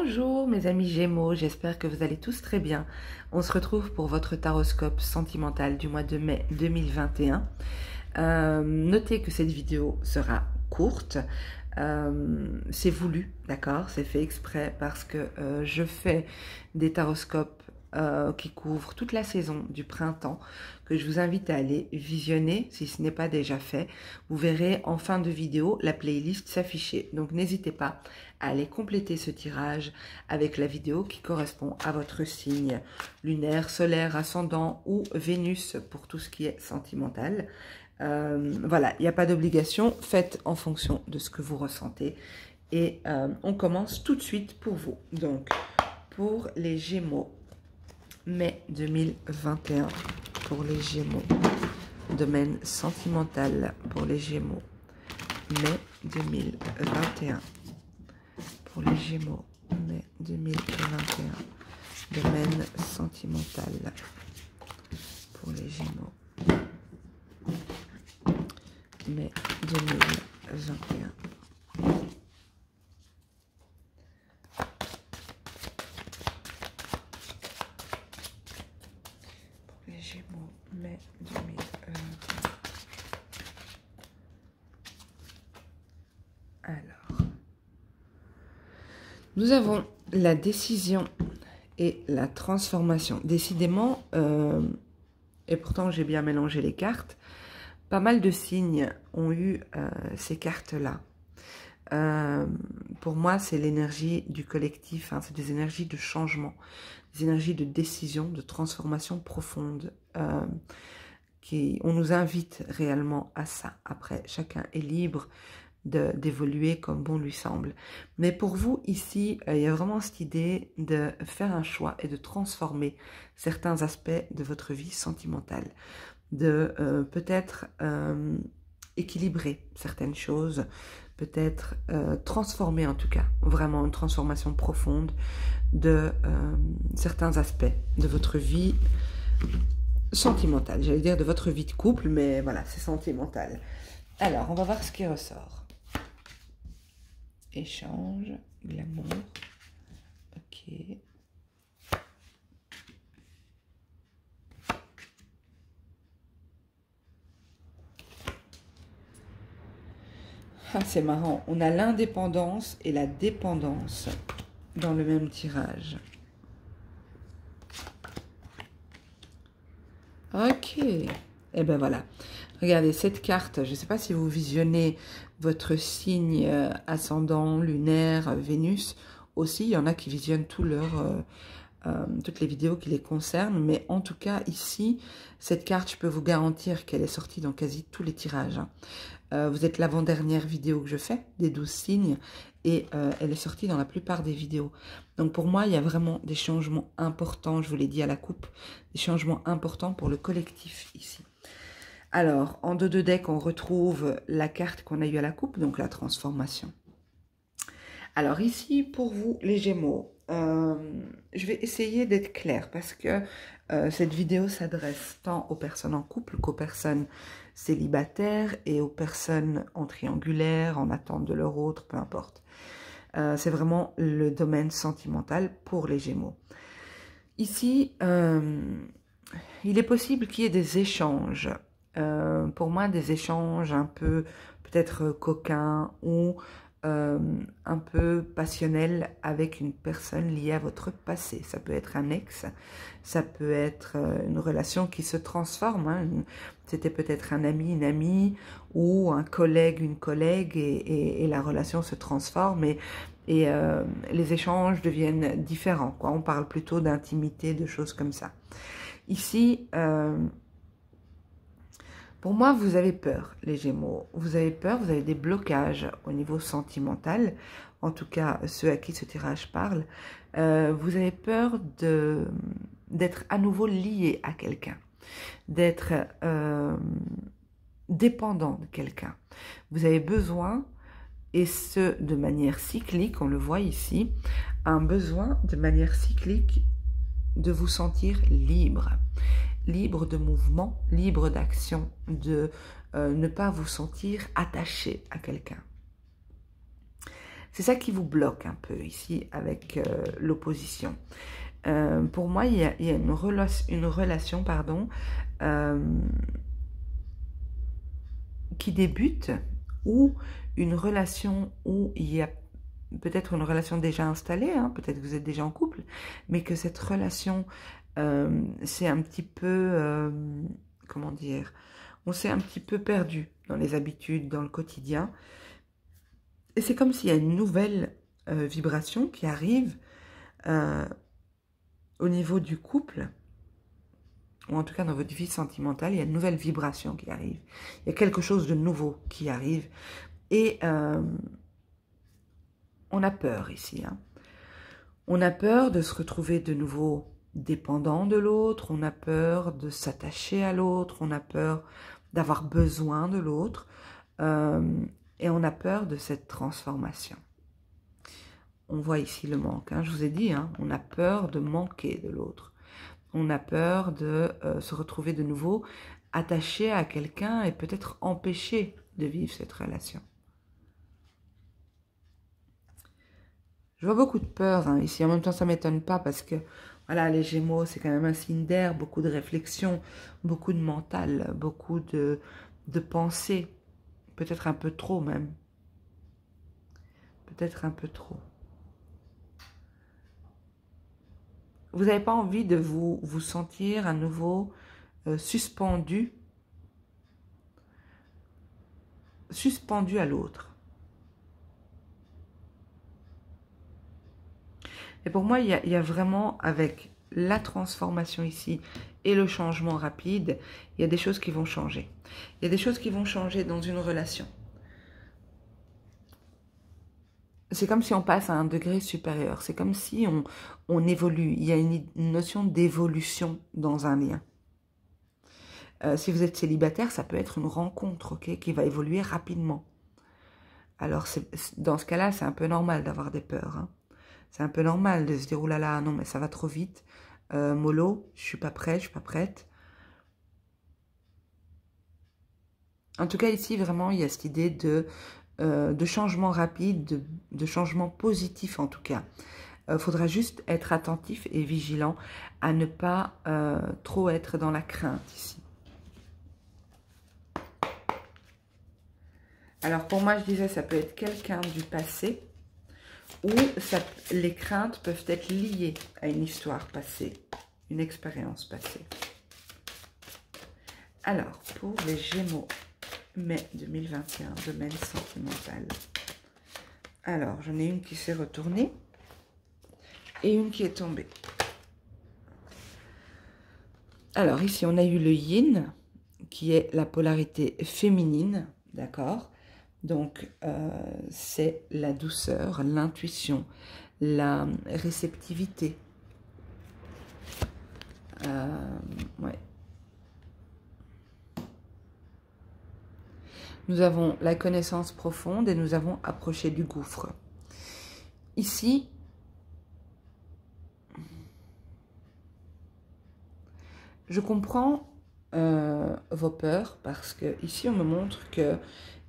Bonjour mes amis Gémeaux, j'espère que vous allez tous très bien. On se retrouve pour votre taroscope sentimental du mois de mai 2021. Notez que cette vidéo sera courte. C'est voulu, d'accord? C'est fait exprès parce que je fais des taroscopes qui couvrent toute la saison du printemps, que je vous invite à aller visionner si ce n'est pas déjà fait. Vous verrez en fin de vidéo la playlist s'afficher. Donc n'hésitez pas à aller compléter ce tirage avec la vidéo qui correspond à votre signe lunaire, solaire, ascendant ou Vénus pour tout ce qui est sentimental. Voilà, il n'y a pas d'obligation, faites en fonction de ce que vous ressentez. Et on commence tout de suite pour vous. Donc, pour les Gémeaux, mai 2021, pour les Gémeaux, domaine sentimental pour les Gémeaux, mai 2021, pour les Gémeaux, mai 2021, domaine sentimental pour les Gémeaux, mai 2021. Pour les Gémeaux, mai 2021. Alors, nous avons la décision et la transformation. Décidément, et pourtant j'ai bien mélangé les cartes, pas mal de signes ont eu ces cartes-là. Pour moi, c'est l'énergie du collectif, hein, c'est des énergies de changement, des énergies de décision, de transformation profonde. On nous invite réellement à ça. Après, chacun est libre d'évoluer comme bon lui semble. Mais pour vous, ici, il y a vraiment cette idée de faire un choix et de transformer certains aspects de votre vie sentimentale, de peut-être équilibrer certaines choses, peut-être transformer en tout cas, vraiment une transformation profonde de certains aspects de votre vie sentimentale. J'allais dire de votre vie de couple, mais voilà, c'est sentimental. Alors, on va voir ce qui ressort. Échange, glamour, ok. Ah, c'est marrant, on a l'indépendance et la dépendance dans le même tirage. Ok, et ben voilà. Regardez, cette carte, je ne sais pas si vous visionnez votre signe ascendant, lunaire, Vénus. Aussi, il y en a qui visionnent toutes les vidéos qui les concernent. Mais en tout cas, ici, cette carte, je peux vous garantir qu'elle est sortie dans quasi tous les tirages. Vous êtes l'avant-dernière vidéo que je fais, des 12 signes, et elle est sortie dans la plupart des vidéos. Donc pour moi, il y a vraiment des changements importants, je vous l'ai dit à la coupe, des changements importants pour le collectif ici. Alors, en dos de deck, on retrouve la carte qu'on a eue à la coupe, donc la transformation. Alors ici, pour vous, les Gémeaux, je vais essayer d'être claire parce que cette vidéo s'adresse tant aux personnes en couple qu'aux personnes célibataires et aux personnes en triangulaire, en attente de leur autre, peu importe. C'est vraiment le domaine sentimental pour les Gémeaux. Ici, il est possible qu'il y ait des échanges. Pour moi, des échanges un peu peut-être coquins ou un peu passionnels avec une personne liée à votre passé. Ça peut être un ex, ça peut être une relation qui se transforme. Hein. C'était peut-être un ami, une amie ou un collègue, une collègue et la relation se transforme et les échanges deviennent différents, quoi. On parle plutôt d'intimité, de choses comme ça. Ici, pour moi, vous avez peur, les Gémeaux. Vous avez peur, vous avez des blocages au niveau sentimental. En tout cas, ceux à qui ce tirage parle. Vous avez peur d'être à nouveau lié à quelqu'un. D'être dépendant de quelqu'un. Vous avez besoin, et ce, de manière cyclique, on le voit ici, un besoin de manière cyclique de vous sentir libre. Libre de mouvement, libre d'action, de ne pas vous sentir attaché à quelqu'un. C'est ça qui vous bloque un peu ici avec l'opposition. Pour moi, il y a une relation pardon, qui débute, ou une relation où il y a peut-être une relation déjà installée, hein, peut-être que vous êtes déjà en couple, mais que cette relation, c'est un petit peu, comment dire, on s'est un petit peu perdu dans les habitudes, dans le quotidien. Et c'est comme s'il y a une nouvelle vibration qui arrive au niveau du couple, ou en tout cas dans votre vie sentimentale, il y a une nouvelle vibration qui arrive. Il y a quelque chose de nouveau qui arrive. Et on a peur ici. Hein. On a peur de se retrouver de nouveau dépendant de l'autre, on a peur de s'attacher à l'autre, on a peur d'avoir besoin de l'autre, et on a peur de cette transformation. On voit ici le manque, hein, je vous ai dit, hein, on a peur de manquer de l'autre. On a peur de se retrouver de nouveau attaché à quelqu'un et peut-être empêché de vivre cette relation. Je vois beaucoup de peur hein, ici. En même temps, ça ne m'étonne pas parce que voilà, les Gémeaux, c'est quand même un signe d'air, beaucoup de réflexion, beaucoup de mental, beaucoup de pensée. Peut-être un peu trop même. Peut-être un peu trop. Vous n'avez pas envie de vous sentir à nouveau suspendu à l'autre. Et pour moi, il y a vraiment, avec la transformation ici et le changement rapide, il y a des choses qui vont changer. Il y a des choses qui vont changer dans une relation. C'est comme si on passe à un degré supérieur. C'est comme si on évolue. Il y a une notion d'évolution dans un lien. Si vous êtes célibataire, ça peut être une rencontre, ok, qui va évoluer rapidement. Alors, dans ce cas-là, c'est un peu normal d'avoir des peurs. Hein. C'est un peu normal de se dire, oh là là, non, mais ça va trop vite. Mollo, je suis pas prêt, je suis pas prête. En tout cas, ici, vraiment, il y a cette idée de changement rapide, de changement positif en tout cas. Faudra juste être attentif et vigilant à ne pas trop être dans la crainte ici. Alors pour moi, je disais, ça peut être quelqu'un du passé ou les craintes peuvent être liées à une histoire passée, une expérience passée. Alors, pour les Gémeaux, mai 2021, domaine sentimental. Alors, j'en ai une qui s'est retournée et une qui est tombée. Alors, ici, on a eu le yin, qui est la polarité féminine, d'accord? Donc, c'est la douceur, l'intuition, la réceptivité. Ouais. Nous avons la connaissance profonde et nous avons approché du gouffre. Ici, je comprends vos peurs parce que ici on me montre qu'il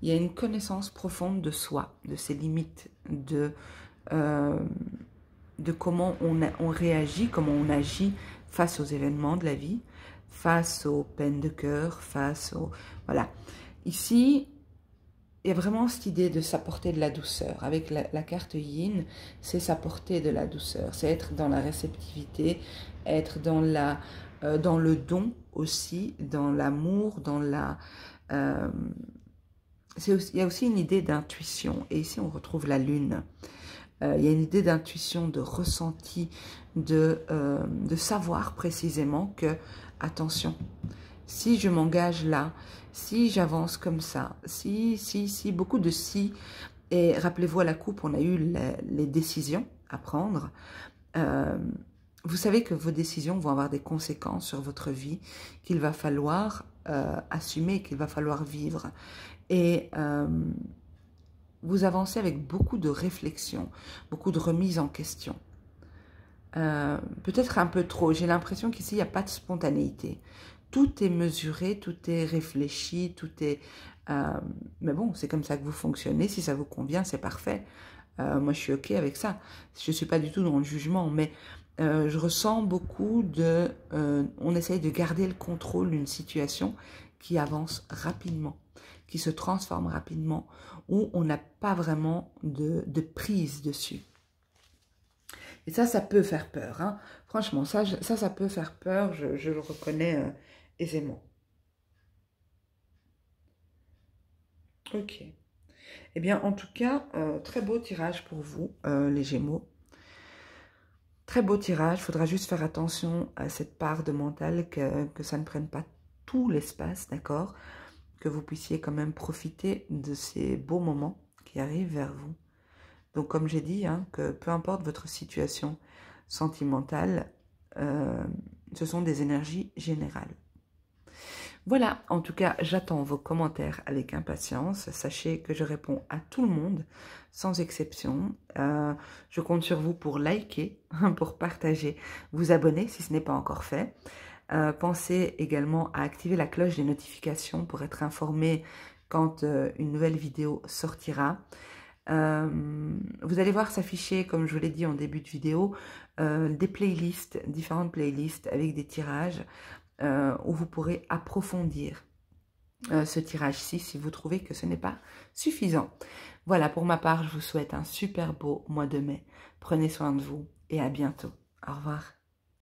y a une connaissance profonde de soi, de ses limites, de comment on réagit, comment on agit face aux événements de la vie, face aux peines de cœur, face aux... Voilà. Ici, il y a vraiment cette idée de s'apporter de la douceur. Avec la carte Yin, c'est s'apporter de la douceur. C'est être dans la réceptivité, être dans le don aussi, dans l'amour, dans la... il y a aussi une idée d'intuition. Et ici, on retrouve la lune. Il y a une idée d'intuition, de ressenti, de savoir précisément que, attention, si je m'engage là, si j'avance comme ça, si, beaucoup de si, et rappelez-vous à la coupe, on a eu les décisions à prendre, vous savez que vos décisions vont avoir des conséquences sur votre vie, qu'il va falloir assumer, qu'il va falloir vivre, et vous avancez avec beaucoup de réflexion, beaucoup de remise en question. Peut-être un peu trop, j'ai l'impression qu'ici, il n'y a pas de spontanéité. Tout est mesuré, tout est réfléchi, tout est... mais bon, c'est comme ça que vous fonctionnez. Si ça vous convient, c'est parfait. Moi, je suis OK avec ça. Je ne suis pas du tout dans le jugement, mais je ressens beaucoup de... on essaye de garder le contrôle d'une situation qui avance rapidement, qui se transforme rapidement, où on n'a pas vraiment de prise dessus. Et ça peut faire peur. Hein. Franchement, ça peut faire peur, je le reconnais aisément. Ok. Eh bien, en tout cas, très beau tirage pour vous, les Gémeaux. Très beau tirage. Il faudra juste faire attention à cette part de mental, que ça ne prenne pas tout l'espace, d'accord? Que vous puissiez quand même profiter de ces beaux moments qui arrivent vers vous. Donc, comme j'ai dit, hein, que peu importe votre situation sentimentale, ce sont des énergies générales. Voilà, en tout cas, j'attends vos commentaires avec impatience. Sachez que je réponds à tout le monde, sans exception. Je compte sur vous pour liker, pour partager, vous abonner si ce n'est pas encore fait. Pensez également à activer la cloche des notifications pour être informé quand une nouvelle vidéo sortira. Vous allez voir s'afficher, comme je vous l'ai dit en début de vidéo, des playlists, différentes playlists avec des tirages où vous pourrez approfondir ce tirage-ci si vous trouvez que ce n'est pas suffisant. Voilà, pour ma part, je vous souhaite un super beau mois de mai. Prenez soin de vous et à bientôt. Au revoir.